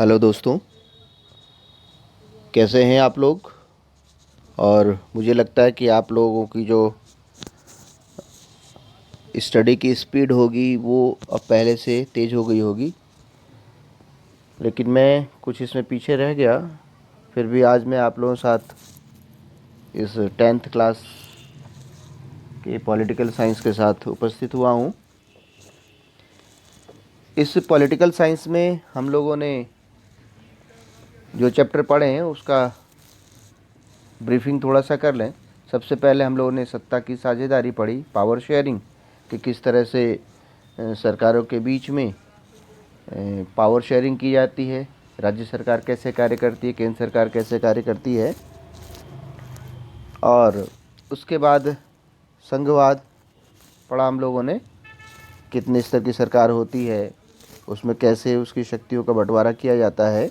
Hello दोस्तों, कैसे हैं आप लोग। और मुझे लगता है कि आप लोगों की जो स्टडी की स्पीड होगी वो अब पहले से तेज़ हो गई होगी, लेकिन मैं कुछ इसमें पीछे रह गया। फिर भी आज मैं आप लोगों के साथ इस 10th क्लास के पॉलिटिकल साइंस के साथ उपस्थित हुआ हूँ। इस पॉलिटिकल साइंस में हम लोगों ने जो चैप्टर पढ़े हैं उसका ब्रीफिंग थोड़ा सा कर लें। सबसे पहले हम लोगों ने सत्ता की साझेदारी पढ़ी, पावर शेयरिंग, कि किस तरह से सरकारों के बीच में पावर शेयरिंग की जाती है, राज्य सरकार कैसे कार्य करती है, केंद्र सरकार कैसे कार्य करती है। और उसके बाद संघवाद पढ़ा हम लोगों ने, कितने स्तर की सरकार होती है, उसमें कैसे उसकी शक्तियों का बंटवारा किया जाता है।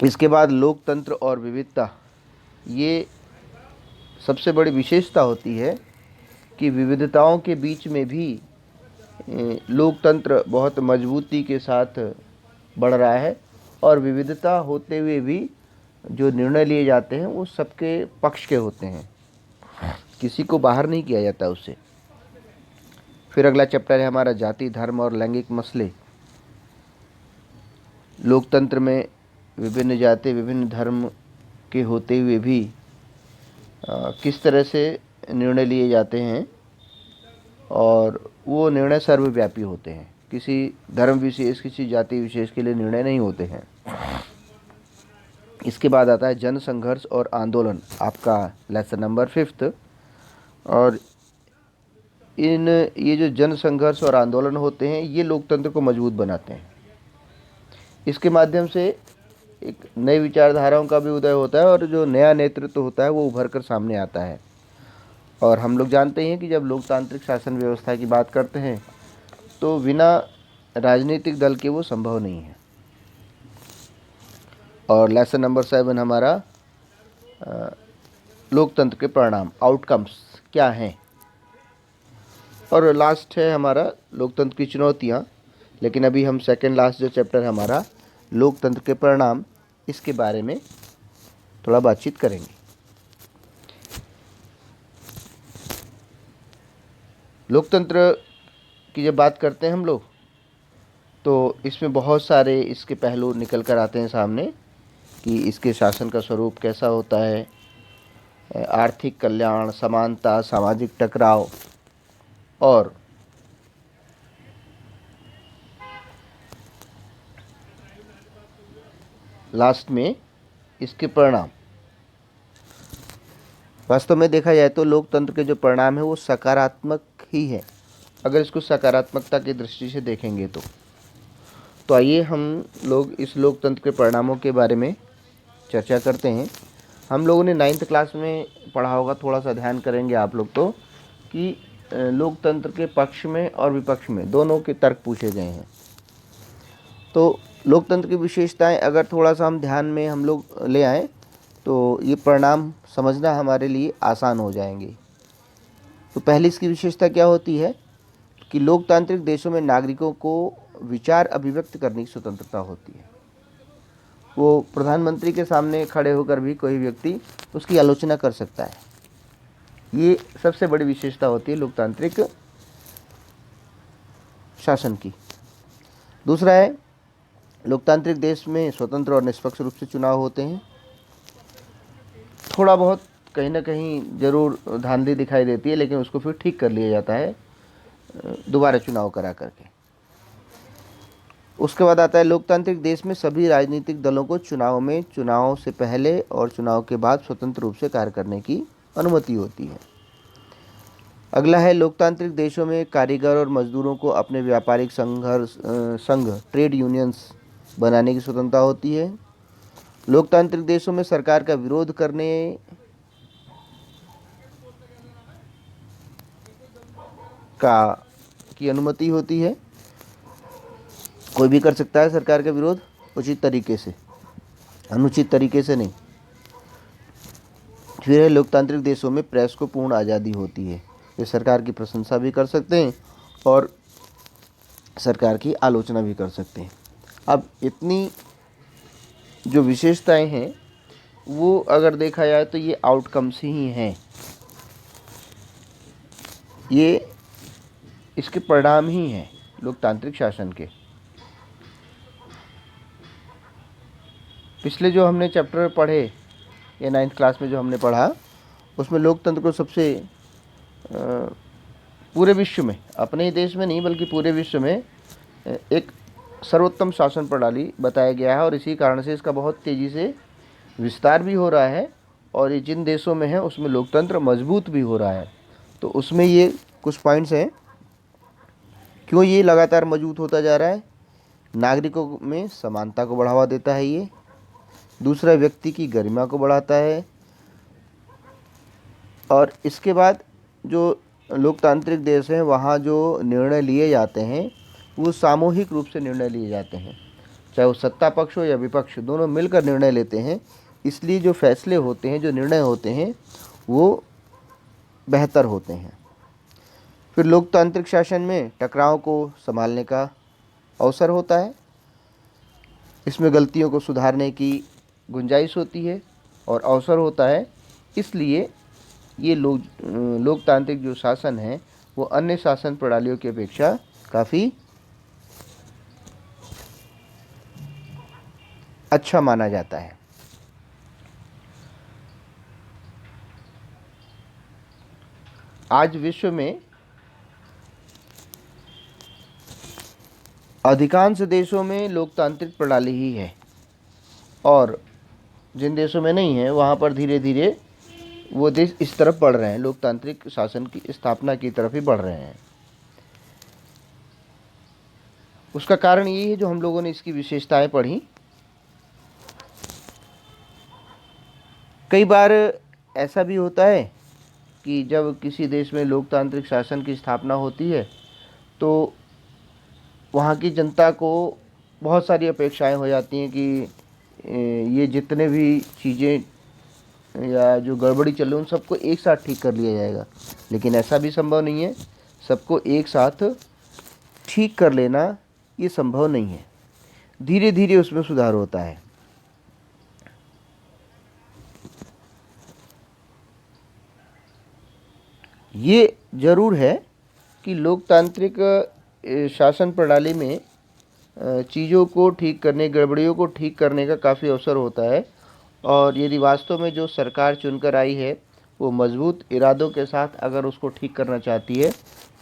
इसके बाद लोकतंत्र और विविधता, ये सबसे बड़ी विशेषता होती है कि विविधताओं के बीच में भी लोकतंत्र बहुत मजबूती के साथ बढ़ रहा है, और विविधता होते हुए भी जो निर्णय लिए जाते हैं वो सबके पक्ष के होते हैं, किसी को बाहर नहीं किया जाता उससे। फिर अगला चैप्टर है हमारा जाति, धर्म और लैंगिक मसले। लोकतंत्र में विभिन्न जाति, विभिन्न धर्म के होते हुए भी किस तरह से निर्णय लिए जाते हैं, और वो निर्णय सर्वव्यापी होते हैं, किसी धर्म विशेष, किसी जाति विशेष के लिए निर्णय नहीं होते हैं। इसके बाद आता है जन संघर्ष और आंदोलन, आपका लेसन नंबर 5th। और ये जो जन संघर्ष और आंदोलन होते हैं ये लोकतंत्र को मजबूत बनाते हैं। इसके माध्यम से एक नई विचारधाराओं का भी उदय होता है, और जो नया नेतृत्व होता है वो उभर कर सामने आता है। और हम लोग जानते हैं कि जब लोकतांत्रिक शासन व्यवस्था की बात करते हैं तो बिना राजनीतिक दल के वो संभव नहीं है। और लेसन नंबर 7 हमारा लोकतंत्र के परिणाम, आउटकम्स क्या हैं। और लास्ट है हमारा लोकतंत्र की चुनौतियाँ। लेकिन अभी हम सेकंड लास्ट जो चैप्टर है हमारा लोकतंत्र के परिणाम, इसके बारे में थोड़ा बातचीत करेंगे। लोकतंत्र की जब बात करते हैं हम लोग तो इसमें बहुत सारे इसके पहलू निकल कर आते हैं सामने, कि इसके शासन का स्वरूप कैसा होता है, आर्थिक कल्याण, समानता, सामाजिक टकराव, और लास्ट में इसके परिणाम। वास्तव में देखा जाए तो लोकतंत्र के जो परिणाम है वो सकारात्मक ही है, अगर इसको सकारात्मकता की दृष्टि से देखेंगे तो आइए हम लोग इस लोकतंत्र के परिणामों के बारे में चर्चा करते हैं। हम लोगों ने 9th क्लास में पढ़ा होगा, थोड़ा सा ध्यान करेंगे आप लोग तो, कि लोकतंत्र के पक्ष में और विपक्ष में दोनों के तर्क पूछे गए हैं। तो लोकतंत्र की विशेषताएं अगर थोड़ा सा हम ध्यान में हम लोग ले आएँ तो ये परिणाम समझना हमारे लिए आसान हो जाएंगे। तो पहली इसकी विशेषता क्या होती है कि लोकतांत्रिक देशों में नागरिकों को विचार अभिव्यक्त करने की स्वतंत्रता होती है। वो प्रधानमंत्री के सामने खड़े होकर भी कोई व्यक्ति उसकी आलोचना कर सकता है। ये सबसे बड़ी विशेषता होती है लोकतांत्रिक शासन की। दूसरा है, लोकतांत्रिक देश में स्वतंत्र और निष्पक्ष रूप से चुनाव होते हैं। थोड़ा बहुत कहीं ना कहीं ज़रूर धांधली दिखाई देती है, लेकिन उसको फिर ठीक कर लिया जाता है दोबारा चुनाव करा करके। उसके बाद आता है लोकतांत्रिक देश में सभी राजनीतिक दलों को चुनाव में, चुनाव से पहले और चुनाव के बाद स्वतंत्र रूप से कार्य करने की अनुमति होती है। अगला है, लोकतांत्रिक देशों में कारीगर और मजदूरों को अपने व्यापारिक संघ ट्रेड यूनियंस बनाने की स्वतंत्रता होती है। लोकतांत्रिक देशों में सरकार का विरोध करने की अनुमति होती है। कोई भी कर सकता है सरकार का विरोध, उचित तरीके से, अनुचित तरीके से नहीं। फिर है, लोकतांत्रिक देशों में प्रेस को पूर्ण आज़ादी होती है। वे सरकार की प्रशंसा भी कर सकते हैं और सरकार की आलोचना भी कर सकते हैं। अब इतनी जो विशेषताएं हैं वो अगर देखा जाए तो ये आउटकम्स ही हैं, ये इसके परिणाम ही हैं लोकतांत्रिक शासन के। पिछले जो हमने चैप्टर पढ़े या 9th क्लास में जो हमने पढ़ा, उसमें लोकतंत्र को सबसे पूरे विश्व में, अपने ही देश में नहीं बल्कि पूरे विश्व में एक सर्वोत्तम शासन प्रणाली बताया गया है। और इसी कारण से इसका बहुत तेज़ी से विस्तार भी हो रहा है, और ये जिन देशों में है उसमें लोकतंत्र मजबूत भी हो रहा है। तो उसमें ये कुछ पॉइंट्स हैं क्यों ये लगातार मजबूत होता जा रहा है। नागरिकों में समानता को बढ़ावा देता है ये। दूसरा, व्यक्ति की गरिमा को बढ़ाता है। और इसके बाद जो लोकतांत्रिक देश हैं वहाँ जो निर्णय लिए जाते हैं वो सामूहिक रूप से निर्णय लिए जाते हैं, चाहे वो सत्ता पक्ष हो या विपक्ष, दोनों मिलकर निर्णय लेते हैं। इसलिए जो फैसले होते हैं, जो निर्णय होते हैं, वो बेहतर होते हैं। फिर लोकतांत्रिक शासन में टकराव को संभालने का अवसर होता है, इसमें गलतियों को सुधारने की गुंजाइश होती है और अवसर होता है। इसलिए ये लोकतांत्रिक जो शासन है वो अन्य शासन प्रणालियों की अपेक्षा काफ़ी अच्छा माना जाता है। आज विश्व में अधिकांश देशों में लोकतांत्रिक प्रणाली ही है, और जिन देशों में नहीं है वहाँ पर धीरे धीरे वो देश इस तरफ बढ़ रहे हैं, लोकतांत्रिक शासन की स्थापना की तरफ ही बढ़ रहे हैं। उसका कारण ये है जो हम लोगों ने इसकी विशेषताएं पढ़ी। कई बार ऐसा भी होता है कि जब किसी देश में लोकतांत्रिक शासन की स्थापना होती है तो वहाँ की जनता को बहुत सारी अपेक्षाएं हो जाती हैं कि ये जितने भी चीज़ें या जो गड़बड़ी चल रही है उन सबको एक साथ ठीक कर लिया जाएगा। लेकिन ऐसा भी संभव नहीं है, सबको एक साथ ठीक कर लेना ये संभव नहीं है, धीरे धीरे उसमें सुधार होता है। ये ज़रूर है कि लोकतांत्रिक शासन प्रणाली में चीज़ों को ठीक करने, गड़बड़ियों को ठीक करने का काफ़ी अवसर होता है। और यदि वास्तव में जो सरकार चुनकर आई है वो मजबूत इरादों के साथ अगर उसको ठीक करना चाहती है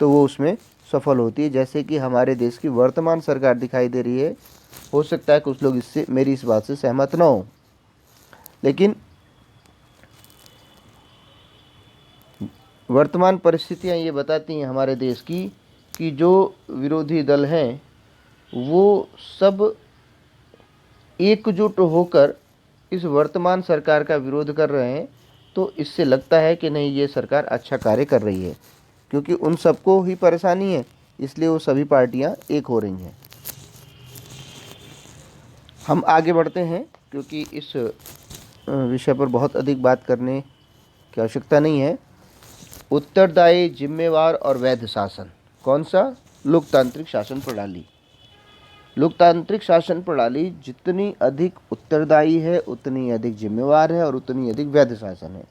तो वो उसमें सफल होती है। जैसे कि हमारे देश की वर्तमान सरकार दिखाई दे रही है। हो सकता है कुछ लोग इससे, मेरी इस बात से सहमत ना हो, लेकिन वर्तमान परिस्थितियां ये बताती हैं हमारे देश की कि जो विरोधी दल हैं वो सब एकजुट होकर इस वर्तमान सरकार का विरोध कर रहे हैं। तो इससे लगता है कि नहीं, ये सरकार अच्छा कार्य कर रही है, क्योंकि उन सबको ही परेशानी है, इसलिए वो सभी पार्टियां एक हो रही हैं। हम आगे बढ़ते हैं क्योंकि इस विषय पर बहुत अधिक बात करने की आवश्यकता नहीं है। उत्तरदायी, जिम्मेवार और वैध शासन। कौन सा? लोकतांत्रिक शासन प्रणाली। लोकतांत्रिक शासन प्रणाली जितनी अधिक उत्तरदायी है उतनी अधिक जिम्मेवार है और उतनी अधिक वैध शासन है।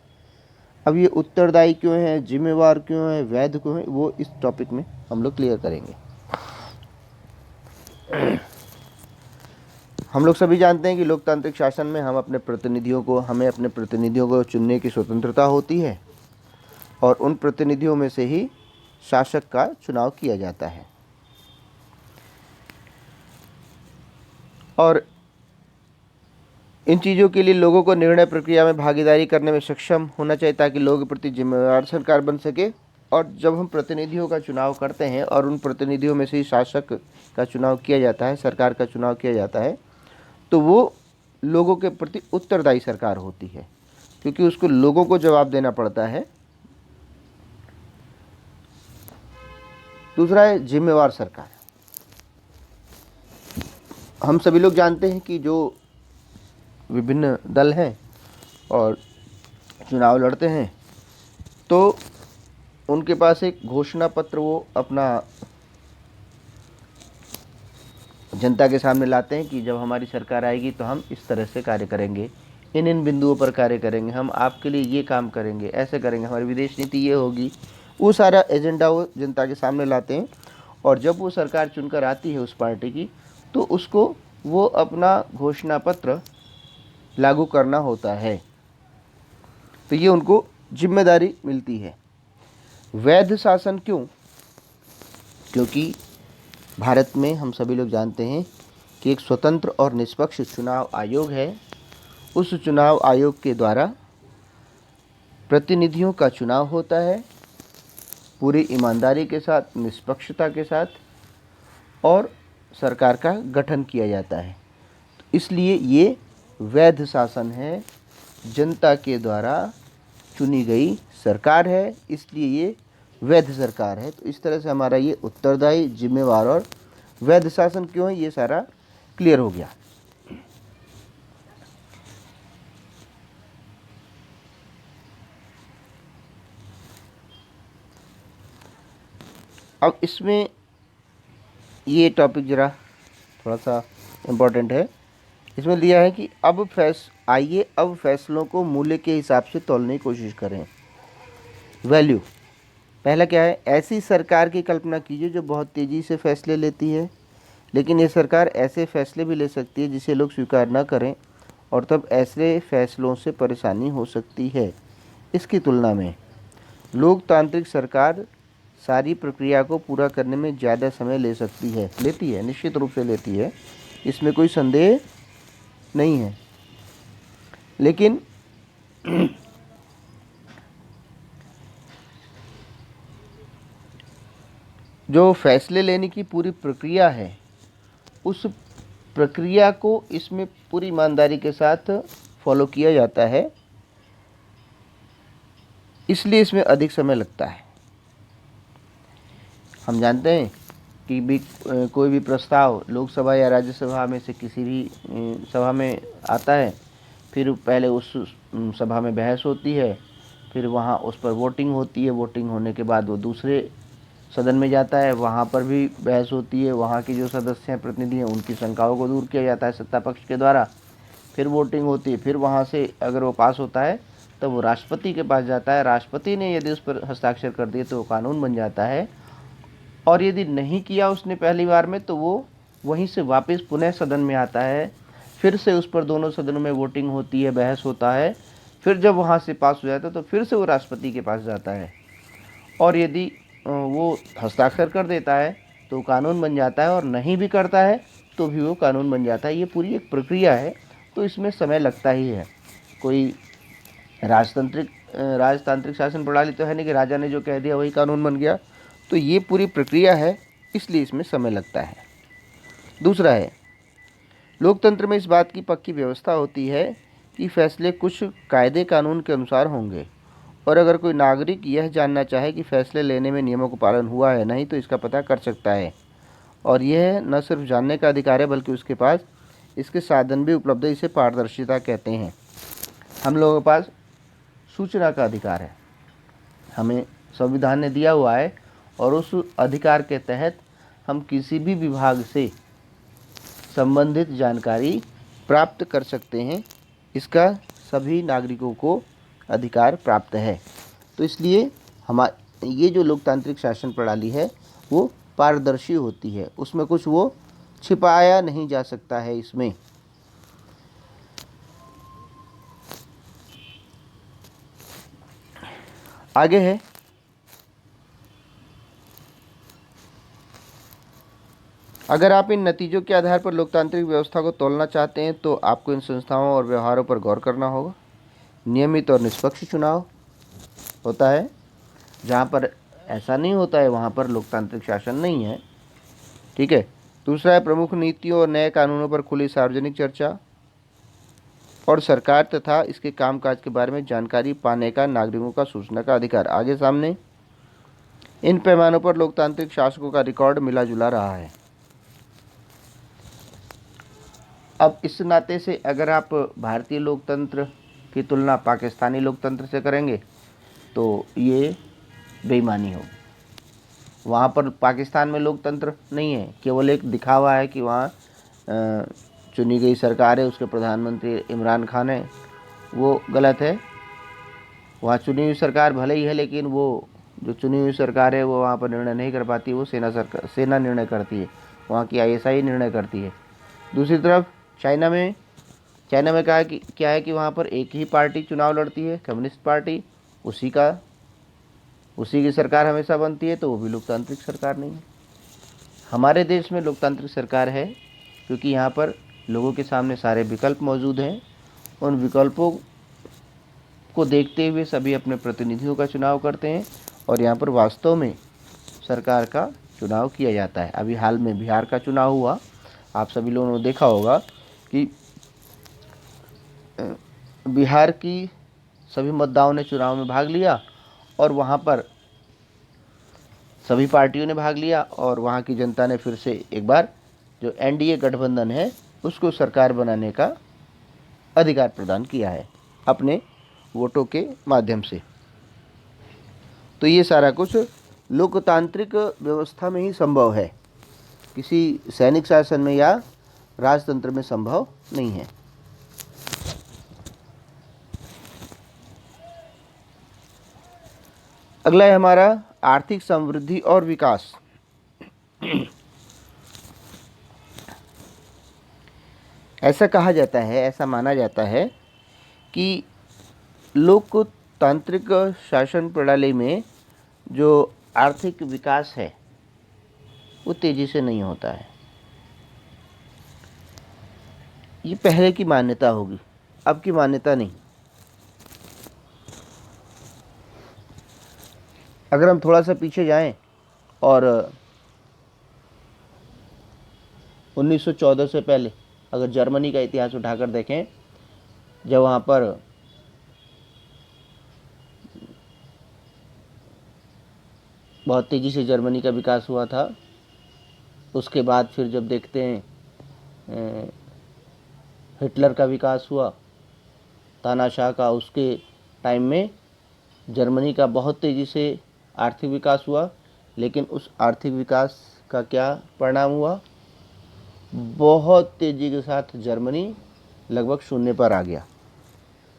अब ये उत्तरदायी क्यों है, जिम्मेवार क्यों है, वैध क्यों है, वो इस टॉपिक में हम लोग क्लियर करेंगे। हम लोग सभी जानते हैं कि लोकतांत्रिक शासन में हमें अपने प्रतिनिधियों को चुनने की स्वतंत्रता होती है और उन प्रतिनिधियों में से ही शासक का चुनाव किया जाता है। और इन चीज़ों के लिए लोगों को निर्णय प्रक्रिया में भागीदारी करने में सक्षम होना चाहिए ताकि लोगों के प्रति जिम्मेदार सरकार बन सके। और जब हम प्रतिनिधियों का चुनाव करते हैं और उन प्रतिनिधियों में से ही शासक का चुनाव किया जाता है, सरकार का चुनाव किया जाता है, तो वो लोगों के प्रति उत्तरदायी सरकार होती है, क्योंकि उसको लोगों को जवाब देना पड़ता है। दूसरा है जिम्मेवार सरकार। हम सभी लोग जानते हैं कि जो विभिन्न दल हैं और चुनाव लड़ते हैं तो उनके पास एक घोषणा पत्र वो अपना जनता के सामने लाते हैं कि जब हमारी सरकार आएगी तो हम इस तरह से कार्य करेंगे, इन इन बिंदुओं पर कार्य करेंगे, हम आपके लिए ये काम करेंगे, ऐसे करेंगे, हमारी विदेश नीति ये होगी। वो सारा एजेंडा वो जनता के सामने लाते हैं और जब वो सरकार चुनकर आती है उस पार्टी की, तो उसको वो अपना घोषणा पत्र लागू करना होता है। तो ये उनको जिम्मेदारी मिलती है। वैध शासन क्यों? क्योंकि भारत में हम सभी लोग जानते हैं कि एक स्वतंत्र और निष्पक्ष चुनाव आयोग है। उस चुनाव आयोग के द्वारा प्रतिनिधियों का चुनाव होता है पूरी ईमानदारी के साथ, निष्पक्षता के साथ, और सरकार का गठन किया जाता है। तो इसलिए ये वैध शासन है, जनता के द्वारा चुनी गई सरकार है, इसलिए ये वैध सरकार है। तो इस तरह से हमारा ये उत्तरदायी, जिम्मेवार और वैध शासन क्यों है, ये सारा क्लियर हो गया। अब इसमें ये टॉपिक ज़रा थोड़ा सा इम्पोर्टेंट है। इसमें दिया है कि आइए अब फैसलों को मूल्य के हिसाब से तोलने की कोशिश करें। वैल्यू पहला क्या है? ऐसी सरकार की कल्पना कीजिए जो बहुत तेज़ी से फैसले लेती है, लेकिन ये सरकार ऐसे फैसले भी ले सकती है जिसे लोग स्वीकार न करें, और तब ऐसे फैसलों से परेशानी हो सकती है। इसकी तुलना में लोकतांत्रिक सरकार सारी प्रक्रिया को पूरा करने में ज़्यादा समय लेती है, निश्चित रूप से लेती है, इसमें कोई संदेह नहीं है। लेकिन जो फैसले लेने की पूरी प्रक्रिया है, उस प्रक्रिया को इसमें पूरी ईमानदारी के साथ फॉलो किया जाता है, इसलिए इसमें अधिक समय लगता है। हम जानते हैं कि कोई भी प्रस्ताव लोकसभा या राज्यसभा में से किसी भी सभा में आता है, फिर पहले उस सभा में बहस होती है, फिर वहाँ उस पर वोटिंग होती है, वोटिंग होने के बाद वो दूसरे सदन में जाता है, वहाँ पर भी बहस होती है, वहाँ के जो सदस्य हैं, प्रतिनिधि हैं, उनकी शंकाओं को दूर किया जाता है सत्ता पक्ष के द्वारा, फिर वोटिंग होती है, फिर वहाँ से अगर वो पास होता है तब वो राष्ट्रपति के पास जाता है। राष्ट्रपति ने यदि उस पर हस्ताक्षर कर दिए तो वो कानून बन जाता है, और यदि नहीं किया उसने पहली बार में तो वो वहीं से वापस पुनः सदन में आता है, फिर से उस पर दोनों सदनों में वोटिंग होती है, बहस होता है, फिर जब वहाँ से पास हो जाता है तो फिर से वो राष्ट्रपति के पास जाता है, और यदि वो हस्ताक्षर कर देता है तो कानून बन जाता है, और नहीं भी करता है तो भी वो कानून बन जाता है। ये पूरी एक प्रक्रिया है, तो इसमें समय लगता ही है। कोई राजतांत्रिक शासन प्रणाली तो है नहीं कि राजा ने जो कह दिया वही कानून बन गया। तो ये पूरी प्रक्रिया है, इसलिए इसमें समय लगता है। दूसरा है, लोकतंत्र में इस बात की पक्की व्यवस्था होती है कि फैसले कुछ कायदे कानून के अनुसार होंगे, और अगर कोई नागरिक यह जानना चाहे कि फैसले लेने में नियमों का पालन हुआ है नहीं तो इसका पता कर सकता है, और यह न सिर्फ जानने का अधिकार है बल्कि उसके पास इसके साधन भी उपलब्ध है। इसे पारदर्शिता कहते हैं। हम लोगों के पास सूचना का अधिकार है, हमें संविधान ने दिया हुआ है, और उस अधिकार के तहत हम किसी भी विभाग से संबंधित जानकारी प्राप्त कर सकते हैं। इसका सभी नागरिकों को अधिकार प्राप्त है। तो इसलिए ये जो लोकतांत्रिक शासन प्रणाली है वो पारदर्शी होती है, उसमें कुछ वो छिपाया नहीं जा सकता है। इसमें आगे है, अगर आप इन नतीजों के आधार पर लोकतांत्रिक व्यवस्था को तोलना चाहते हैं तो आपको इन संस्थाओं और व्यवहारों पर गौर करना होगा। नियमित और निष्पक्ष चुनाव होता है, जहाँ पर ऐसा नहीं होता है वहाँ पर लोकतांत्रिक शासन नहीं है। ठीक है। दूसरा है, प्रमुख नीतियों और नए कानूनों पर खुली सार्वजनिक चर्चा, और सरकार तथा इसके कामकाज के बारे में जानकारी पाने का नागरिकों का सूचना का अधिकार। आगे सामने इन पैमानों पर लोकतांत्रिक शासकों का रिकॉर्ड मिला जुला रहा है। अब इस नाते से अगर आप भारतीय लोकतंत्र की तुलना पाकिस्तानी लोकतंत्र से करेंगे तो ये बेईमानी होगी। वहाँ पर पाकिस्तान में लोकतंत्र नहीं है, केवल एक दिखावा है कि वहाँ चुनी गई सरकार है, उसके प्रधानमंत्री इमरान खान है, वो गलत है। वहाँ चुनी हुई सरकार भले ही है, लेकिन वो जो चुनी हुई सरकार है वो वहाँ पर निर्णय नहीं कर पाती, वो सेना निर्णय करती है, वहाँ की आईएसआई निर्णय करती है। दूसरी तरफ चाइना में कहा कि क्या है कि वहाँ पर एक ही पार्टी चुनाव लड़ती है, कम्युनिस्ट पार्टी, उसी की सरकार हमेशा बनती है, तो वो भी लोकतांत्रिक सरकार नहीं है। हमारे देश में लोकतांत्रिक सरकार है क्योंकि यहाँ पर लोगों के सामने सारे विकल्प मौजूद हैं। उन विकल्पों को देखते हुए सभी अपने प्रतिनिधियों का चुनाव करते हैं और यहाँ पर वास्तव में सरकार का चुनाव किया जाता है। अभी हाल में बिहार का चुनाव हुआ, आप सभी लोगों ने देखा होगा कि बिहार की सभी मतदाताओं ने चुनाव में भाग लिया और वहाँ पर सभी पार्टियों ने भाग लिया और वहाँ की जनता ने फिर से एक बार जो एनडीए गठबंधन है उसको सरकार बनाने का अधिकार प्रदान किया है अपने वोटों के माध्यम से। तो ये सारा कुछ लोकतांत्रिक व्यवस्था में ही संभव है, किसी सैनिक शासन में या राजतंत्र में संभव नहीं है। अगला है हमारा आर्थिक समृद्धि और विकास। ऐसा कहा जाता है, ऐसा माना जाता है कि लोकतांत्रिक शासन प्रणाली में जो आर्थिक विकास है वो तेजी से नहीं होता है। ये पहले की मान्यता होगी, अब की मान्यता नहीं। अगर हम थोड़ा सा पीछे जाएं और 1914 से पहले अगर जर्मनी का इतिहास उठाकर देखें, जब वहाँ पर बहुत तेज़ी से जर्मनी का विकास हुआ था, उसके बाद फिर जब देखते हैं हिटलर का विकास हुआ, तानाशाह का, उसके टाइम में जर्मनी का बहुत तेज़ी से आर्थिक विकास हुआ, लेकिन उस आर्थिक विकास का क्या परिणाम हुआ? बहुत तेज़ी के साथ जर्मनी लगभग शून्य पर आ गया।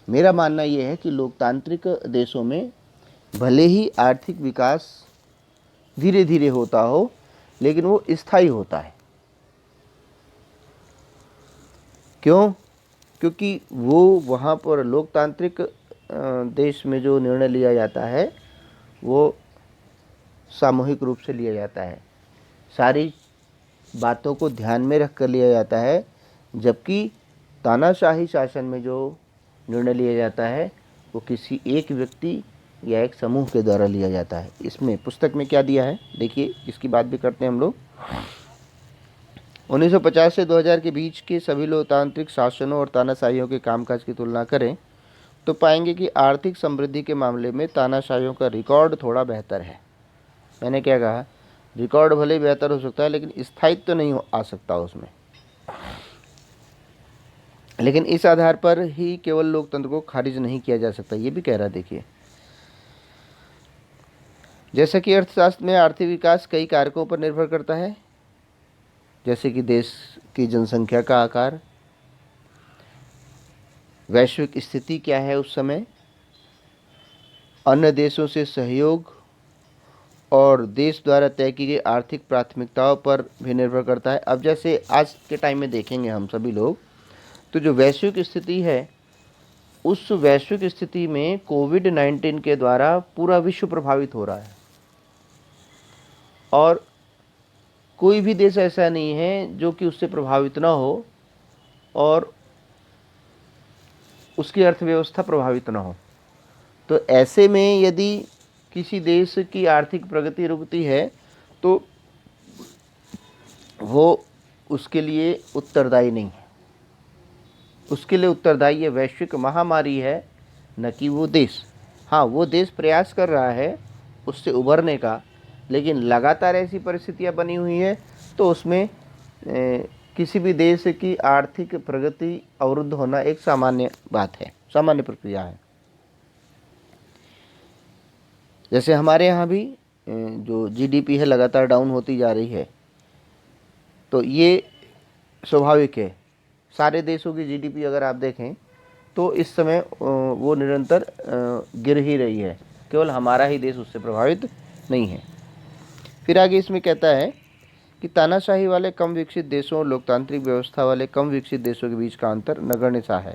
मेरा मानना यह है कि लोकतांत्रिक देशों में भले ही आर्थिक विकास धीरे धीरे होता हो, लेकिन वो स्थायी होता है। क्यों? क्योंकि वो वहाँ पर लोकतांत्रिक देश में जो निर्णय लिया जाता है वो सामूहिक रूप से लिया जाता है, सारी बातों को ध्यान में रख कर लिया जाता है, जबकि तानाशाही शासन में जो निर्णय लिया जाता है वो किसी एक व्यक्ति या एक समूह के द्वारा लिया जाता है। इसमें पुस्तक में क्या दिया है देखिए, इसकी बात भी करते हैं हम लोग। 1950 से 2000 के बीच के सभी लोकतांत्रिक शासनों और तानाशाहियों के कामकाज की तुलना करें तो पाएंगे कि आर्थिक समृद्धि के मामले में तानाशाहियों का रिकॉर्ड थोड़ा बेहतर है। मैंने क्या कहा? रिकॉर्ड भले ही बेहतर हो सकता है, लेकिन स्थायित्व तो नहीं आ सकता उसमें। लेकिन इस आधार पर ही केवल लोकतंत्र को खारिज नहीं किया जा सकता, ये भी कह रहा है। देखिए, जैसा कि अर्थशास्त्र में आर्थिक विकास कई कारकों पर निर्भर करता है, जैसे कि देश की जनसंख्या का आकार, वैश्विक स्थिति क्या है उस समय, अन्य देशों से सहयोग और देश द्वारा तय की गई आर्थिक प्राथमिकताओं पर भी निर्भर करता है। अब जैसे आज के टाइम में देखेंगे हम सभी लोग, तो जो वैश्विक स्थिति है, उस वैश्विक स्थिति में कोविड-19 के द्वारा पूरा विश्व प्रभावित हो रहा है और कोई भी देश ऐसा नहीं है जो कि उससे प्रभावित ना हो और उसकी अर्थव्यवस्था प्रभावित ना हो। तो ऐसे में यदि किसी देश की आर्थिक प्रगति रुकती है तो वो उसके लिए उत्तरदायी नहीं है। उसके लिए उत्तरदायी ये वैश्विक महामारी है, न कि वो देश। हाँ, वो देश प्रयास कर रहा है उससे उभरने का, लेकिन लगातार ऐसी परिस्थितियाँ बनी हुई हैं तो उसमें किसी भी देश की आर्थिक प्रगति अवरुद्ध होना एक सामान्य बात है, सामान्य प्रक्रिया है। जैसे हमारे यहाँ भी जो जीडीपी है लगातार डाउन होती जा रही है, तो ये स्वाभाविक है। सारे देशों की जीडीपी अगर आप देखें तो इस समय वो निरंतर गिर ही रही है, केवल हमारा ही देश उससे प्रभावित नहीं है। फिर आगे इसमें कहता है कि तानाशाही वाले कम विकसित देशों और लोकतांत्रिक व्यवस्था वाले कम विकसित देशों के बीच का अंतर नगण्य सा है।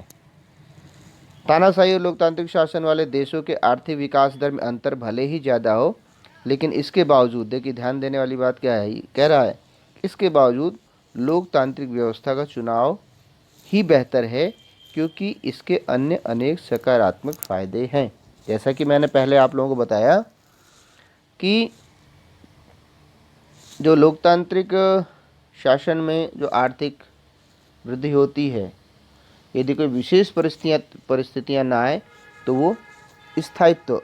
तानाशाही और लोकतांत्रिक शासन वाले देशों के आर्थिक विकास दर में अंतर भले ही ज़्यादा हो, लेकिन इसके बावजूद, देखिए ध्यान देने वाली बात क्या है, कह रहा है इसके बावजूद लोकतांत्रिक व्यवस्था का चुनाव ही बेहतर है, क्योंकि इसके अन्य अनेक सकारात्मक फायदे हैं। जैसा कि मैंने पहले आप लोगों को बताया कि जो लोकतांत्रिक शासन में जो आर्थिक वृद्धि होती है, यदि कोई विशेष परिस्थितियाँ ना आए तो वो स्थायित्व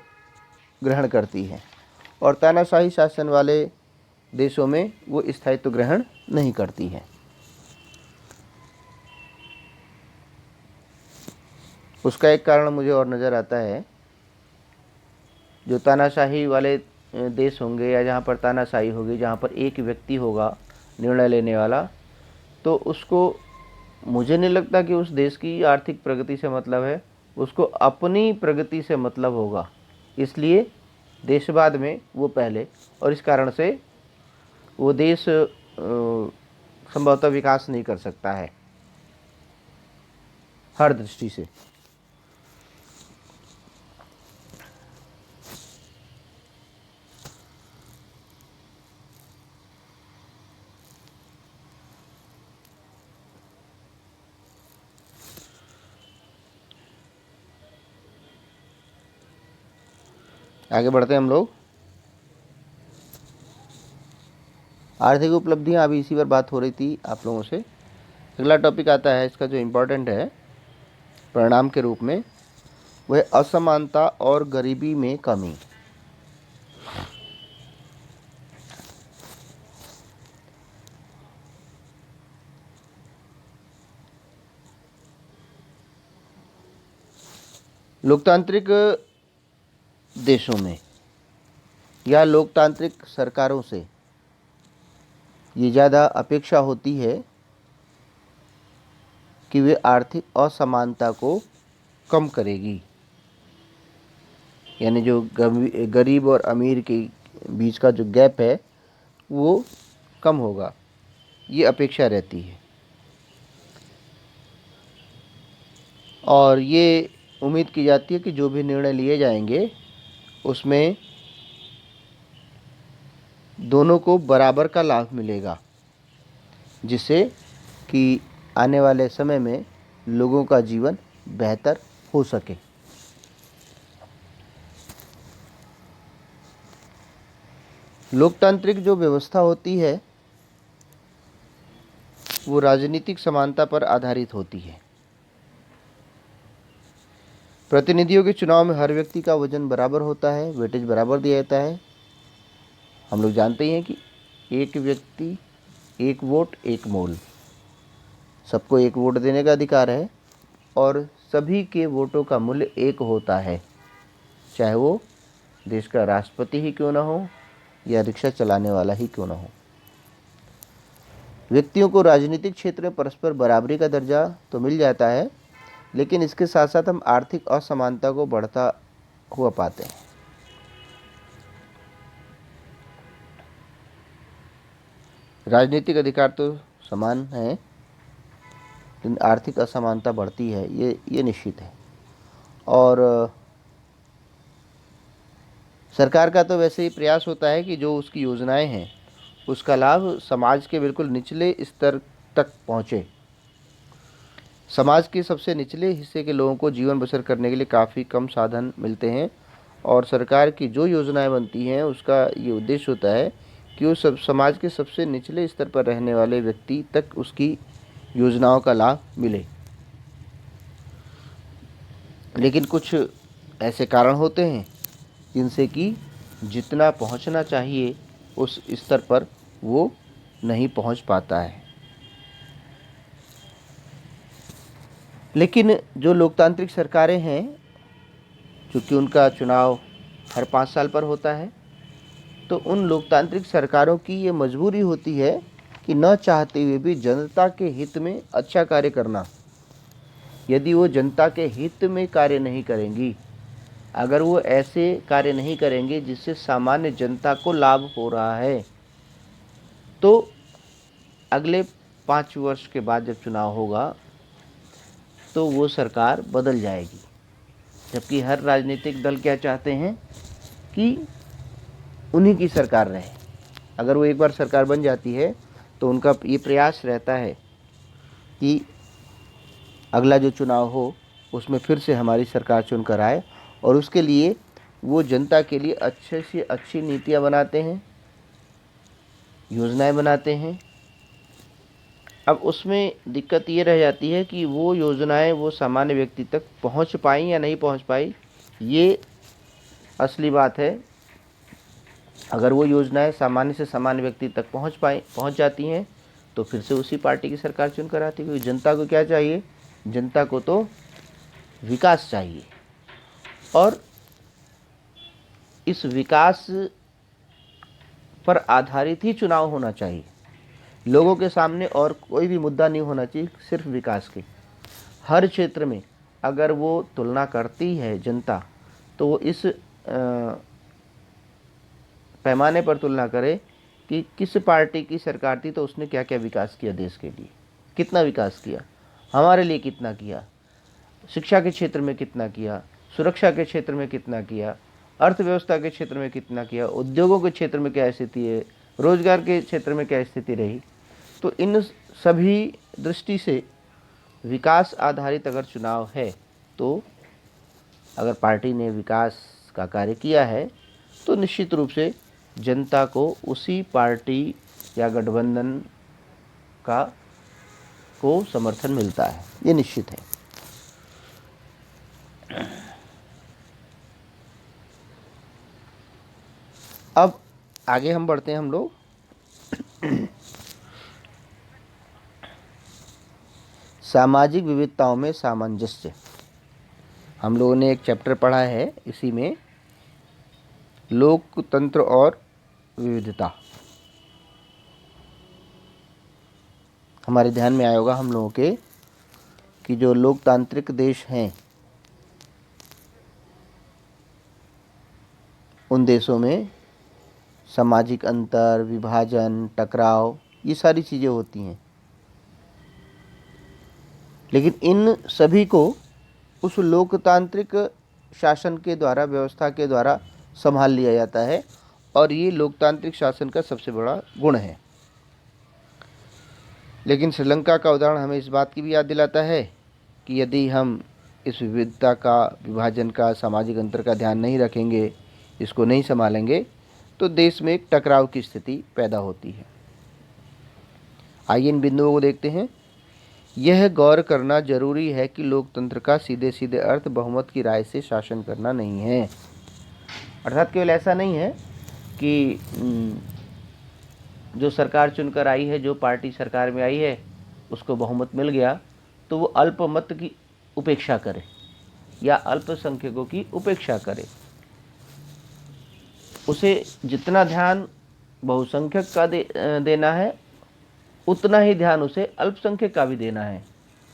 ग्रहण करती है, और तानाशाही शासन वाले देशों में वो स्थायित्व ग्रहण नहीं करती है। उसका एक कारण मुझे और नज़र आता है, जो तानाशाही वाले देश होंगे या जहाँ पर तानाशाही होगी, जहाँ पर एक व्यक्ति होगा निर्णय लेने वाला, तो उसको, मुझे नहीं लगता कि उस देश की आर्थिक प्रगति से मतलब है, उसको अपनी प्रगति से मतलब होगा। इसलिए देशवाद में वो पहले, और इस कारण से वो देश संभवतः विकास नहीं कर सकता है हर दृष्टि से। आगे बढ़ते हैं हम लोग। आर्थिक उपलब्धियां, अभी इसी पर बात हो रही थी आप लोगों से। अगला टॉपिक आता है, इसका जो इम्पोर्टेंट है परिणाम के रूप में, वह असमानता और गरीबी में कमी। लोकतांत्रिक देशों में या लोकतांत्रिक सरकारों से ये ज़्यादा अपेक्षा होती है कि वे आर्थिक असमानता को कम करेगी, यानी जो गरीब और अमीर के बीच का जो गैप है वो कम होगा, ये अपेक्षा रहती है। और ये उम्मीद की जाती है कि जो भी निर्णय लिए जाएंगे उसमें दोनों को बराबर का लाभ मिलेगा, जिससे कि आने वाले समय में लोगों का जीवन बेहतर हो सके। लोकतांत्रिक जो व्यवस्था होती है वो राजनीतिक समानता पर आधारित होती है। प्रतिनिधियों के चुनाव में हर व्यक्ति का वजन बराबर होता है, वेटेज बराबर दिया जाता है। हम लोग जानते ही हैं कि एक व्यक्ति एक वोट एक मोल, सबको एक वोट देने का अधिकार है, और सभी के वोटों का मूल्य एक होता है, चाहे वो देश का राष्ट्रपति ही क्यों ना हो या रिक्शा चलाने वाला ही क्यों ना हो। व्यक्तियों को राजनीतिक क्षेत्र में परस्पर बराबरी का दर्जा तो मिल जाता है, लेकिन इसके साथ साथ हम आर्थिक असमानता को बढ़ता हुआ पाते हैं। राजनीतिक अधिकार तो समान है, लेकिन आर्थिक असमानता बढ़ती है, ये निश्चित है। और सरकार का तो वैसे ही प्रयास होता है कि जो उसकी योजनाएं हैं उसका लाभ समाज के बिल्कुल निचले स्तर तक पहुँचे। समाज के सबसे निचले हिस्से के लोगों को जीवन बसर करने के लिए काफ़ी कम साधन मिलते हैं, और सरकार की जो योजनाएं बनती हैं उसका ये उद्देश्य होता है कि वो सब समाज के सबसे निचले स्तर पर रहने वाले व्यक्ति तक उसकी योजनाओं का लाभ मिले। लेकिन कुछ ऐसे कारण होते हैं जिनसे कि जितना पहुंचना चाहिए उस स्तर पर वो नहीं पहुंच पाता है। लेकिन जो लोकतांत्रिक सरकारें हैं, चूँकि उनका चुनाव हर 5 साल पर होता है, तो उन लोकतांत्रिक सरकारों की ये मजबूरी होती है कि न चाहते हुए भी जनता के हित में अच्छा कार्य करना। यदि वो जनता के हित में कार्य नहीं करेंगी, अगर वो ऐसे कार्य नहीं करेंगे जिससे सामान्य जनता को लाभ हो रहा है, तो अगले 5 वर्ष के बाद जब चुनाव होगा तो वो सरकार बदल जाएगी। जबकि हर राजनीतिक दल क्या चाहते हैं कि उन्हीं की सरकार रहे। अगर वो एक बार सरकार बन जाती है तो उनका ये प्रयास रहता है कि अगला जो चुनाव हो उसमें फिर से हमारी सरकार चुनकर आए, और उसके लिए वो जनता के लिए अच्छे से अच्छी नीतियाँ बनाते हैं, योजनाएं बनाते हैं। अब उसमें दिक्कत ये रह जाती है कि वो योजनाएं वो सामान्य व्यक्ति तक पहुंच पाई या नहीं पहुंच पाई, ये असली बात है। अगर वो योजनाएं सामान्य से सामान्य व्यक्ति तक पहुंच जाती हैं तो फिर से उसी पार्टी की सरकार चुनकर आती है। क्योंकि जनता को क्या चाहिए? जनता को तो विकास चाहिए, और इस विकास पर आधारित ही चुनाव होना चाहिए। लोगों के सामने और कोई भी मुद्दा नहीं होना चाहिए, सिर्फ विकास के। हर क्षेत्र में अगर वो तुलना करती है जनता, तो वो इस पैमाने पर तुलना करे कि किस पार्टी की सरकार थी तो उसने क्या क्या विकास किया, देश के लिए कितना विकास किया, हमारे लिए कितना किया, शिक्षा के क्षेत्र में कितना किया, सुरक्षा के क्षेत्र में कितना किया, अर्थव्यवस्था के क्षेत्र में कितना किया, उद्योगों के क्षेत्र में क्या स्थिति है, रोजगार के क्षेत्र में क्या स्थिति रही। तो इन सभी दृष्टि से विकास आधारित अगर चुनाव है, तो अगर पार्टी ने विकास का कार्य किया है तो निश्चित रूप से जनता को उसी पार्टी या गठबंधन को समर्थन मिलता है, ये निश्चित है। अब आगे हम बढ़ते हैं, हम लोग सामाजिक विविधताओं में सामंजस्य। हम लोगों ने एक चैप्टर पढ़ा है, इसी में लोकतंत्र और विविधता हमारे ध्यान में आया होगा हम लोगों के कि जो लोकतांत्रिक देश हैं उन देशों में सामाजिक अंतर, विभाजन, टकराव, ये सारी चीज़ें होती हैं। लेकिन इन सभी को उस लोकतांत्रिक शासन के द्वारा, व्यवस्था के द्वारा संभाल लिया जाता है, और ये लोकतांत्रिक शासन का सबसे बड़ा गुण है। लेकिन श्रीलंका का उदाहरण हमें इस बात की भी याद दिलाता है कि यदि हम इस विविधता का, विभाजन का, सामाजिक अंतर का ध्यान नहीं रखेंगे, इसको नहीं संभालेंगे, तो देश में एक टकराव की स्थिति पैदा होती है। आइए इन बिंदुओं को देखते हैं। यह गौर करना जरूरी है कि लोकतंत्र का सीधे सीधे अर्थ बहुमत की राय से शासन करना नहीं है। अर्थात केवल ऐसा नहीं है कि जो सरकार चुनकर आई है, जो पार्टी सरकार में आई है, उसको बहुमत मिल गया तो वो अल्पमत की उपेक्षा करे या अल्पसंख्यकों की उपेक्षा करे। उसे जितना ध्यान बहुसंख्यक का देना है, उतना ही ध्यान उसे अल्पसंख्यक का भी देना है,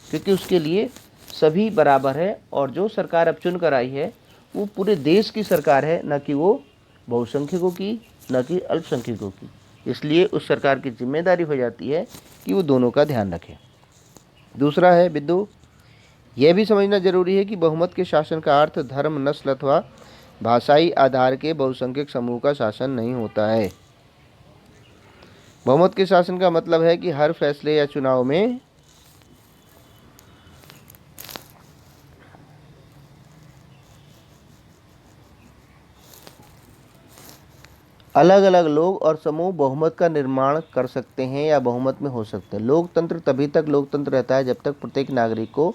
क्योंकि उसके लिए सभी बराबर है। और जो सरकार अब चुनकर आई है वो पूरे देश की सरकार है, न कि वो बहुसंख्यकों की, न कि अल्पसंख्यकों की। इसलिए उस सरकार की जिम्मेदारी हो जाती है कि वो दोनों का ध्यान रखे। दूसरा है बिंदु, यह भी समझना जरूरी है कि बहुमत के शासन का अर्थ धर्म, नस्ल अथवा भाषाई आधार के बहुसंख्यक समूह का शासन नहीं होता है। बहुमत के शासन का मतलब है कि हर फैसले या चुनाव में अलग अलग लोग और समूह बहुमत का निर्माण कर सकते हैं या बहुमत में हो सकते हैं। लोकतंत्र तभी तक लोकतंत्र रहता है जब तक प्रत्येक नागरिक को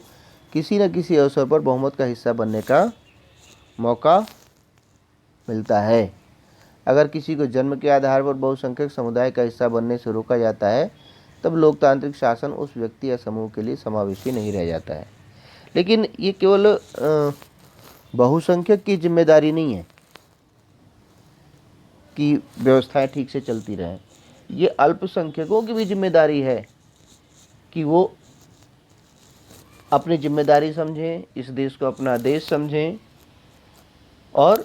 किसी न किसी अवसर पर बहुमत का हिस्सा बनने का मौका मिलता है। अगर किसी को जन्म के आधार पर बहुसंख्यक समुदाय का हिस्सा बनने से रोका जाता है, तब लोकतांत्रिक शासन उस व्यक्ति या समूह के लिए समावेशी नहीं रह जाता है। लेकिन ये केवल बहुसंख्यक की जिम्मेदारी नहीं है कि व्यवस्थाएं ठीक से चलती रहें। ये अल्पसंख्यकों की भी जिम्मेदारी है कि वो अपनी जिम्मेदारी समझें, इस देश को अपना देश समझें और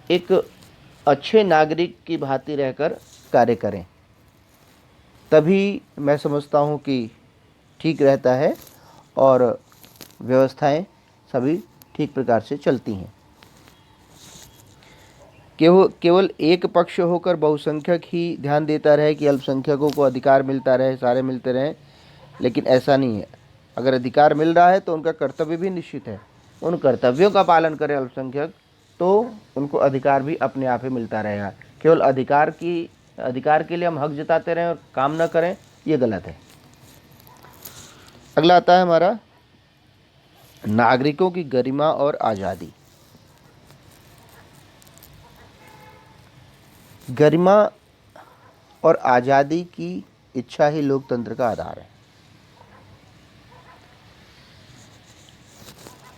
एक अच्छे नागरिक की भांति रहकर कार्य करें। तभी मैं समझता हूँ कि ठीक रहता है और व्यवस्थाएं सभी ठीक प्रकार से चलती हैं। केवल एक पक्ष होकर बहुसंख्यक ही ध्यान देता रहे कि अल्पसंख्यकों को अधिकार मिलता रहे, सारे मिलते रहें, लेकिन ऐसा नहीं है। अगर अधिकार मिल रहा है तो उनका कर्तव्य भी निश्चित है। उन कर्तव्यों का पालन करें अल्पसंख्यक, तो उनको अधिकार भी अपने आप ही मिलता रहेगा। केवल अधिकार के लिए हम हक जताते रहें और काम न करें, ये गलत है। अगला आता है हमारा नागरिकों की गरिमा और आज़ादी। गरिमा और आज़ादी की इच्छा ही लोकतंत्र का आधार है।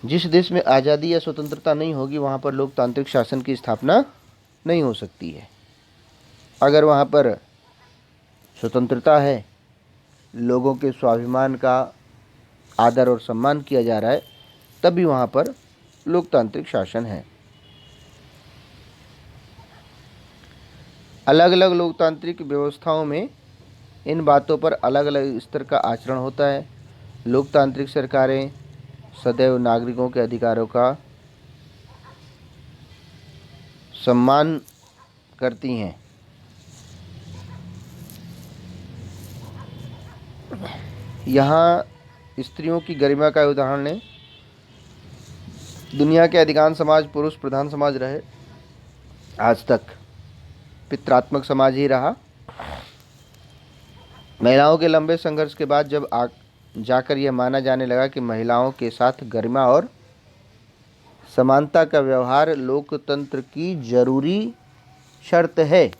जिस देश में आज़ादी या स्वतंत्रता नहीं होगी वहाँ पर लोकतांत्रिक शासन की स्थापना नहीं हो सकती है। अगर वहाँ पर स्वतंत्रता है, लोगों के स्वाभिमान का आदर और सम्मान किया जा रहा है, तभी वहाँ पर लोकतांत्रिक शासन है। अलग अलग लोकतांत्रिक व्यवस्थाओं में इन बातों पर अलग अलग स्तर का आचरण होता है। लोकतांत्रिक सरकारें सदैव नागरिकों के अधिकारों का सम्मान करती हैं। यहाँ स्त्रियों की गरिमा का उदाहरण लें। दुनिया के अधिकांश समाज पुरुष प्रधान समाज रहे, आज तक पितृत्मक समाज ही रहा। महिलाओं के लंबे संघर्ष के बाद जब जाकर यह माना जाने लगा कि महिलाओं के साथ गरिमा और समानता का व्यवहार लोकतंत्र की जरूरी शर्त है,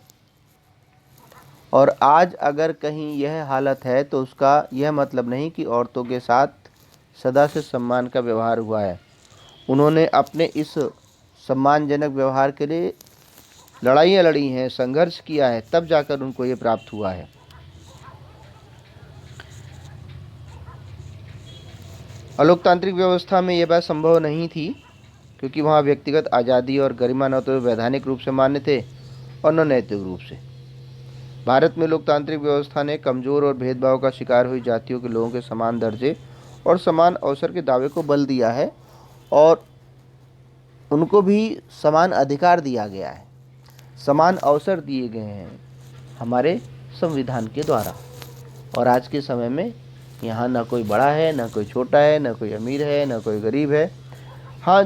और आज अगर कहीं यह हालत है तो उसका यह मतलब नहीं कि औरतों के साथ सदा से सम्मान का व्यवहार हुआ है। उन्होंने अपने इस सम्मानजनक व्यवहार के लिए लड़ाइयाँ लड़ी हैं, संघर्ष किया है, तब जाकर उनको ये प्राप्त हुआ है। अलोकतांत्रिक व्यवस्था में यह बात संभव नहीं थी, क्योंकि वहाँ व्यक्तिगत आज़ादी और गरिमा न तो वैधानिक रूप से मान्य थे और न नैतिक रूप से। भारत में लोकतांत्रिक व्यवस्था ने कमज़ोर और भेदभाव का शिकार हुई जातियों के लोगों के समान दर्जे और समान अवसर के दावे को बल दिया है, और उनको भी समान अधिकार दिया गया है, समान अवसर दिए गए हैं हमारे संविधान के द्वारा। और आज के समय में यहाँ न कोई बड़ा है, न कोई छोटा है, न कोई अमीर है, न कोई गरीब है। हाँ,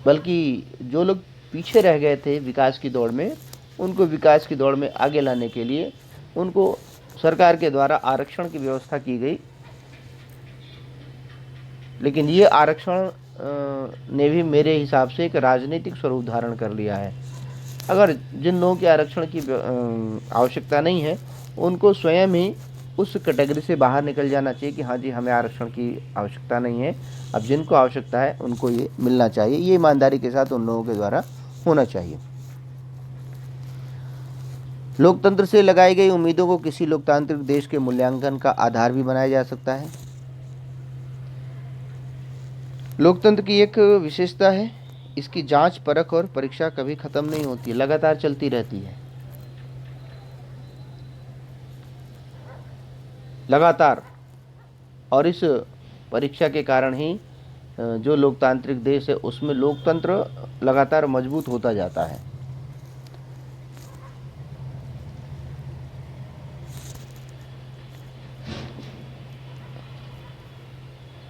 बल्कि जो लोग पीछे रह गए थे विकास की दौड़ में, उनको विकास की दौड़ में आगे लाने के लिए उनको सरकार के द्वारा आरक्षण की व्यवस्था की गई। लेकिन ये आरक्षण ने भी मेरे हिसाब से एक राजनीतिक स्वरूप धारण कर लिया है। अगर जिन लोगों के आरक्षण की आवश्यकता नहीं है, उनको स्वयं ही उस कैटेगरी से बाहर निकल जाना चाहिए कि हाँ जी, हमें आरक्षण की आवश्यकता नहीं है। अब जिनको आवश्यकता है उनको ये मिलना चाहिए। ये ईमानदारी के साथ उन लोगों के द्वारा होना चाहिए। लोकतंत्र से लगाई गई उम्मीदों को किसी लोकतांत्रिक देश के मूल्यांकन का आधार भी बनाया जा सकता है। लोकतंत्र की एक विशेषता है, इसकी जांच परख और परीक्षा कभी खत्म नहीं होती, लगातार चलती रहती है, लगातार। और इस परीक्षा के कारण ही जो लोकतांत्रिक देश है उसमें लोकतंत्र लगातार मजबूत होता जाता है।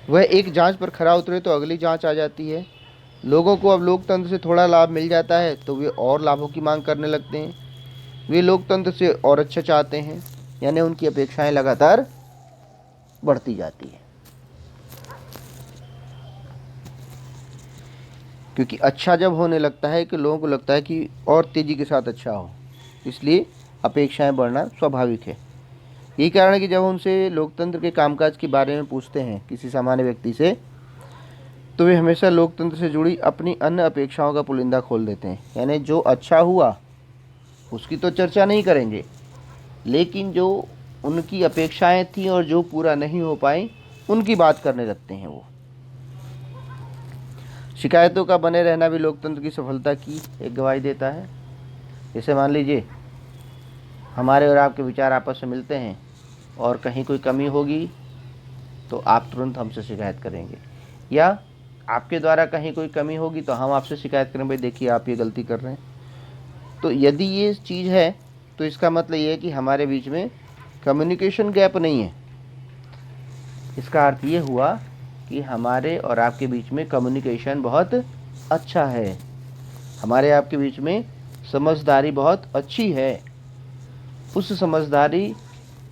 वह एक जांच पर खरा उतरे तो अगली जांच आ जाती है। लोगों को अब लोकतंत्र से थोड़ा लाभ मिल जाता है तो वे और लाभों की मांग करने लगते हैं। वे लोकतंत्र से और अच्छा चाहते हैं, यानी उनकी अपेक्षाएं लगातार बढ़ती जाती है, क्योंकि अच्छा जब होने लगता है कि लोगों को लगता है कि और तेज़ी के साथ अच्छा हो, इसलिए अपेक्षाएं बढ़ना स्वाभाविक है। यही कारण है कि जब उनसे लोकतंत्र के कामकाज के बारे में पूछते हैं किसी सामान्य व्यक्ति से, तो वे हमेशा लोकतंत्र से जुड़ी अपनी अन्य अपेक्षाओं का पुलिंदा खोल देते हैं। यानी जो अच्छा हुआ उसकी तो चर्चा नहीं करेंगे, लेकिन जो उनकी अपेक्षाएं थी और जो पूरा नहीं हो पाई उनकी बात करने लगते हैं वो। शिकायतों का बने रहना भी लोकतंत्र की सफलता की एक गवाही देता है। जैसे मान लीजिए हमारे और आपके विचार आपस में मिलते हैं और कहीं कोई कमी होगी तो आप तुरंत हमसे शिकायत करेंगे, या आपके द्वारा कहीं कोई कमी होगी तो हम आपसे शिकायत करें, भाई देखिए आप ये गलती कर रहे हैं। तो यदि ये चीज़ है तो इसका मतलब ये है कि हमारे बीच में कम्युनिकेशन गैप नहीं है। इसका अर्थ ये हुआ कि हमारे और आपके बीच में कम्युनिकेशन बहुत अच्छा है, हमारे आपके बीच में समझदारी बहुत अच्छी है। उस समझदारी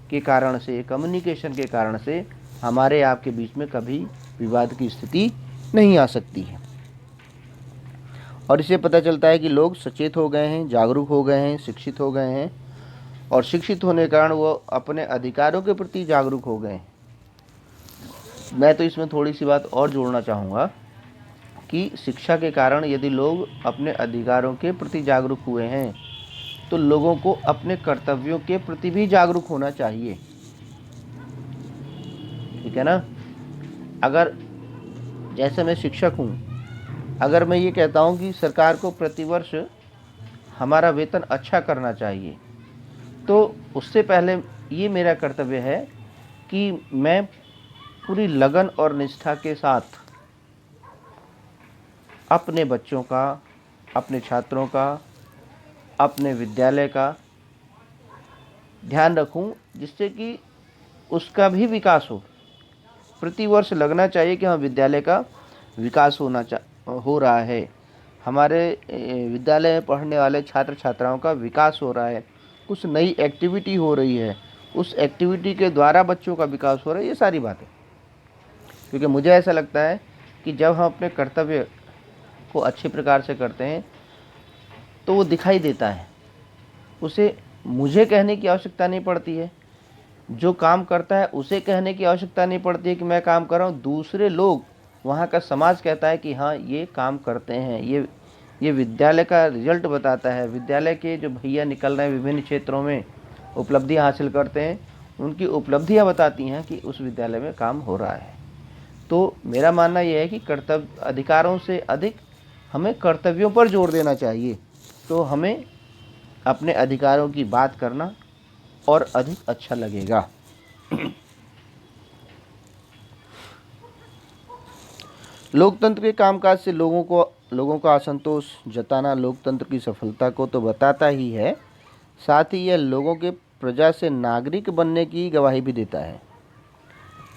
के कारण से, कम्युनिकेशन के कारण से हमारे आपके बीच में कभी विवाद की स्थिति नहीं आ सकती है। और इससे पता चलता है कि लोग सचेत हो गए हैं, जागरूक हो गए हैं, शिक्षित हो गए हैं, और शिक्षित होने के कारण वो अपने अधिकारों के प्रति जागरूक हो गए हैं। मैं तो इसमें थोड़ी सी बात और जोड़ना चाहूँगा कि शिक्षा के कारण यदि लोग अपने अधिकारों के प्रति जागरूक हुए हैं तो लोगों को अपने कर्तव्यों के प्रति भी जागरूक होना चाहिए। ठीक है ना। अगर जैसे मैं शिक्षक हूँ, अगर मैं ये कहता हूँ कि सरकार को प्रतिवर्ष हमारा वेतन अच्छा करना चाहिए, तो उससे पहले ये मेरा कर्तव्य है कि मैं पूरी लगन और निष्ठा के साथ अपने बच्चों का, अपने छात्रों का, अपने विद्यालय का ध्यान रखूं, जिससे कि उसका भी विकास हो। प्रतिवर्ष लगना चाहिए कि हाँ विद्यालय का विकास हो रहा है, हमारे विद्यालय में पढ़ने वाले छात्र छात्राओं का विकास हो रहा है, कुछ नई एक्टिविटी हो रही है, उस एक्टिविटी के द्वारा बच्चों का विकास हो रहा है। ये सारी बातें, क्योंकि मुझे ऐसा लगता है कि जब हम अपने कर्तव्य को अच्छे प्रकार से करते हैं तो वो दिखाई देता है। उसे मुझे कहने की आवश्यकता नहीं पड़ती है, जो काम करता है उसे कहने की आवश्यकता नहीं पड़ती है कि मैं काम कर रहा हूँ। दूसरे लोग, वहाँ का समाज कहता है कि हाँ ये काम करते हैं, ये विद्यालय का रिजल्ट बताता है। विद्यालय के जो भैया निकल रहे हैं विभिन्न क्षेत्रों में उपलब्धियाँ हासिल करते हैं, उनकी उपलब्धियाँ बताती हैं कि उस विद्यालय में काम हो रहा है। तो मेरा मानना यह है कि कर्तव्य, अधिकारों से अधिक हमें कर्तव्यों पर जोर देना चाहिए। तो हमें अपने अधिकारों की बात करना और अधिक अच्छा लगेगा। लोकतंत्र के कामकाज से लोगों का असंतोष जताना लोकतंत्र की सफलता को तो बताता ही है, साथ ही यह लोगों के प्रजा से नागरिक बनने की गवाही भी देता है।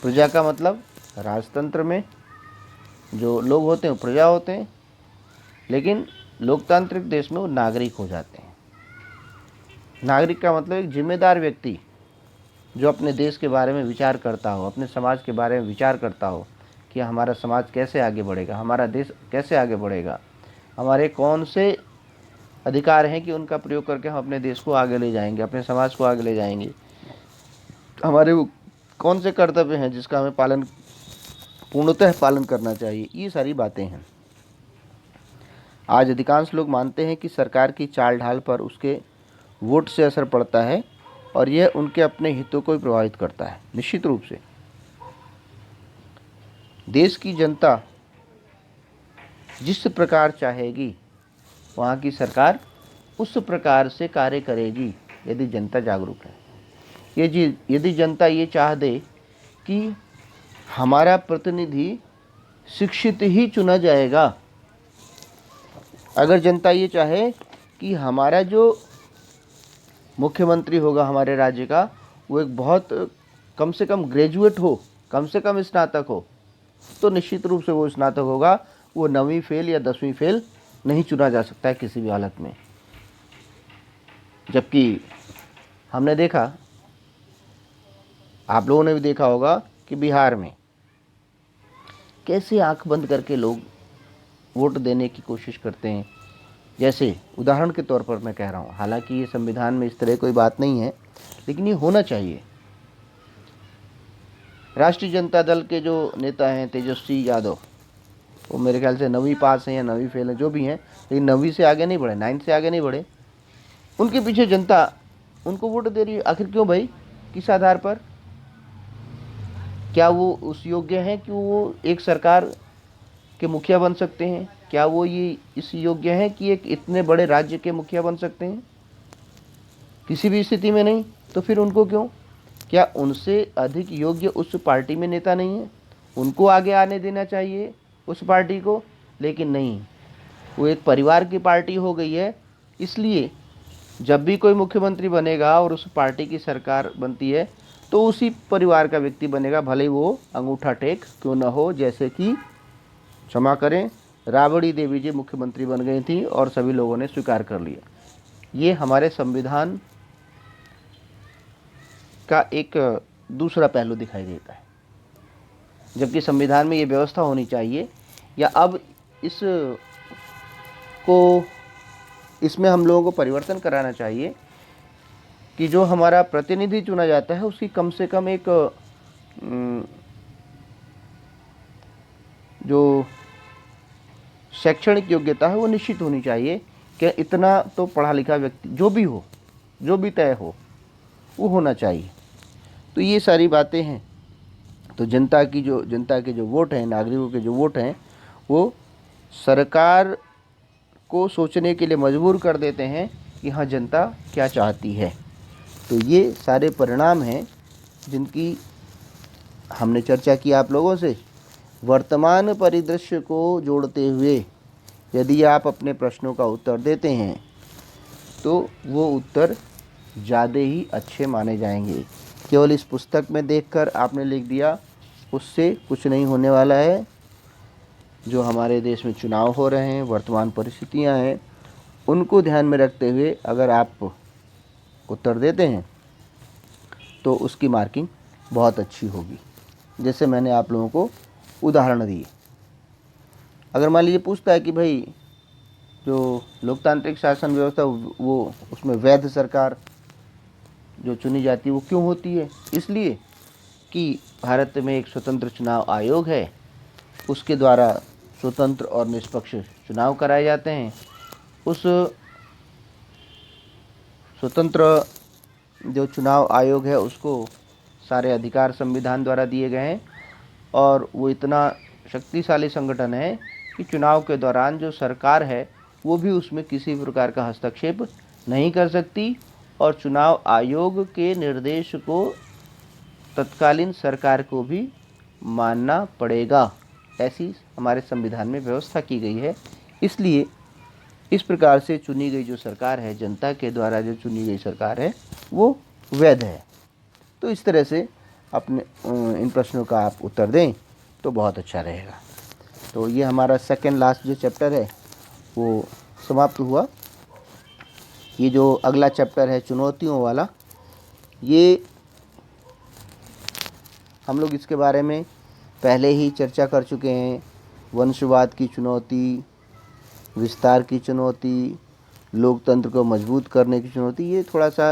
प्रजा का मतलब राजतंत्र में जो लोग होते हैं वो प्रजा होते हैं, लेकिन लोकतांत्रिक देश में वो नागरिक हो जाते हैं। नागरिक का मतलब एक जिम्मेदार व्यक्ति जो अपने देश के बारे में विचार करता हो, अपने समाज के बारे में विचार करता हो कि हमारा समाज कैसे आगे बढ़ेगा, हमारा देश कैसे आगे बढ़ेगा, हमारे कौन से अधिकार हैं कि उनका प्रयोग करके हम अपने देश को आगे ले जाएंगे, अपने समाज को आगे ले जाएंगे, हमारे वो कौन से कर्तव्य हैं जिसका हमें पूर्णतः पालन करना चाहिए। ये सारी बातें हैं। आज अधिकांश लोग मानते हैं कि सरकार की चाल ढाल पर उसके वोट से असर पड़ता है और यह उनके अपने हितों को भी प्रभावित करता है। निश्चित रूप से देश की जनता जिस प्रकार चाहेगी वहाँ की सरकार उस प्रकार से कार्य करेगी, यदि जनता जागरूक है। यदि जनता ये चाह दे कि हमारा प्रतिनिधि शिक्षित ही चुना जाएगा, अगर जनता ये चाहे कि हमारा जो मुख्यमंत्री होगा हमारे राज्य का वो एक बहुत कम से कम ग्रेजुएट हो, कम से कम स्नातक हो, तो निश्चित रूप से वो स्नातक होगा, वो 9वीं फेल या 10वीं फेल नहीं चुना जा सकता है किसी भी हालत में। जबकि हमने देखा, आप लोगों ने भी देखा होगा कि बिहार में कैसे आंख बंद करके लोग वोट देने की कोशिश करते हैं। जैसे उदाहरण के तौर पर मैं कह रहा हूँ, हालांकि ये संविधान में इस तरह कोई बात नहीं है, लेकिन ये होना चाहिए। राष्ट्रीय जनता दल के जो नेता हैं तेजस्वी यादव, वो मेरे ख्याल से 9वीं पास हैं या 9वीं फेल हैं, जो भी हैं, लेकिन 9वीं से आगे नहीं बढ़े, 9th से आगे नहीं बढ़े, उनके पीछे जनता उनको वोट दे रही है। आखिर क्यों भाई? किस आधार पर? क्या वो उस योग्य हैं कि वो एक सरकार के मुखिया बन सकते हैं? क्या वो ये इस योग्य हैं कि एक इतने बड़े राज्य के मुखिया बन सकते हैं? किसी भी स्थिति में नहीं। तो फिर उनको क्यों? क्या उनसे अधिक योग्य उस पार्टी में नेता नहीं है? उनको आगे आने देना चाहिए उस पार्टी को, लेकिन नहीं, वो एक परिवार की पार्टी हो गई है। इसलिए जब भी कोई मुख्यमंत्री बनेगा और उस पार्टी की सरकार बनती है तो उसी परिवार का व्यक्ति बनेगा, भले ही वो अंगूठा टेक क्यों न हो। जैसे कि क्षमा करें, राबड़ी देवी जी मुख्यमंत्री बन गई थी और सभी लोगों ने स्वीकार कर लिया। ये हमारे संविधान का एक दूसरा पहलू दिखाई देता है। जबकि संविधान में ये व्यवस्था होनी चाहिए, या अब इसमें हम लोगों को परिवर्तन कराना चाहिए कि जो हमारा प्रतिनिधि चुना जाता है उसकी कम से कम एक जो शैक्षणिक योग्यता है वो निश्चित होनी चाहिए कि इतना तो पढ़ा लिखा व्यक्ति जो भी हो, जो भी तय हो, वो होना चाहिए। तो ये सारी बातें हैं। तो जनता के जो वोट हैं, नागरिकों के जो वोट हैं, वो सरकार को सोचने के लिए मजबूर कर देते हैं कि हाँ, जनता क्या चाहती है। तो ये सारे परिणाम हैं जिनकी हमने चर्चा की आप लोगों से। वर्तमान परिदृश्य को जोड़ते हुए यदि आप अपने प्रश्नों का उत्तर देते हैं तो वो उत्तर ज़्यादा ही अच्छे माने जाएंगे। केवल इस पुस्तक में देखकर आपने लिख दिया, उससे कुछ नहीं होने वाला है। जो हमारे देश में चुनाव हो रहे हैं, वर्तमान परिस्थितियां हैं, उनको ध्यान में रखते हुए अगर आप उत्तर देते हैं तो उसकी मार्किंग बहुत अच्छी होगी। जैसे मैंने आप लोगों को उदाहरण दिए। अगर मान लीजिए पूछता है कि भाई जो लोकतांत्रिक शासन व्यवस्था वो उसमें वैध सरकार जो चुनी जाती है वो क्यों होती है? इसलिए कि भारत में एक स्वतंत्र चुनाव आयोग है, उसके द्वारा स्वतंत्र और निष्पक्ष चुनाव कराए जाते हैं। उस स्वतंत्र जो चुनाव आयोग है उसको सारे अधिकार संविधान द्वारा दिए गए हैं और वो इतना शक्तिशाली संगठन है कि चुनाव के दौरान जो सरकार है वो भी उसमें किसी प्रकार का हस्तक्षेप नहीं कर सकती और चुनाव आयोग के निर्देश को तत्कालीन सरकार को भी मानना पड़ेगा। ऐसी हमारे संविधान में व्यवस्था की गई है। इसलिए इस प्रकार से चुनी गई जो सरकार है, जनता के द्वारा जो चुनी गई सरकार है, वो वैध है। तो इस तरह से अपने इन प्रश्नों का आप उत्तर दें तो बहुत अच्छा रहेगा। तो ये हमारा सेकंड लास्ट जो चैप्टर है वो समाप्त हुआ। ये जो अगला चैप्टर है चुनौतियों वाला, ये हम लोग इसके बारे में पहले ही चर्चा कर चुके हैं। वंशवाद की चुनौती, विस्तार की चुनौती, लोकतंत्र को मजबूत करने की चुनौती, ये थोड़ा सा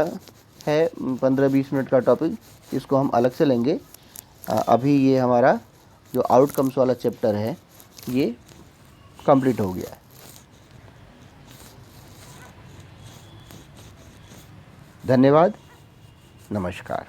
है 15-20 मिनट का टॉपिक, इसको हम अलग से लेंगे। अभी ये हमारा जो आउटकम्स वाला चैप्टर है ये कंप्लीट हो गया है। धन्यवाद, नमस्कार।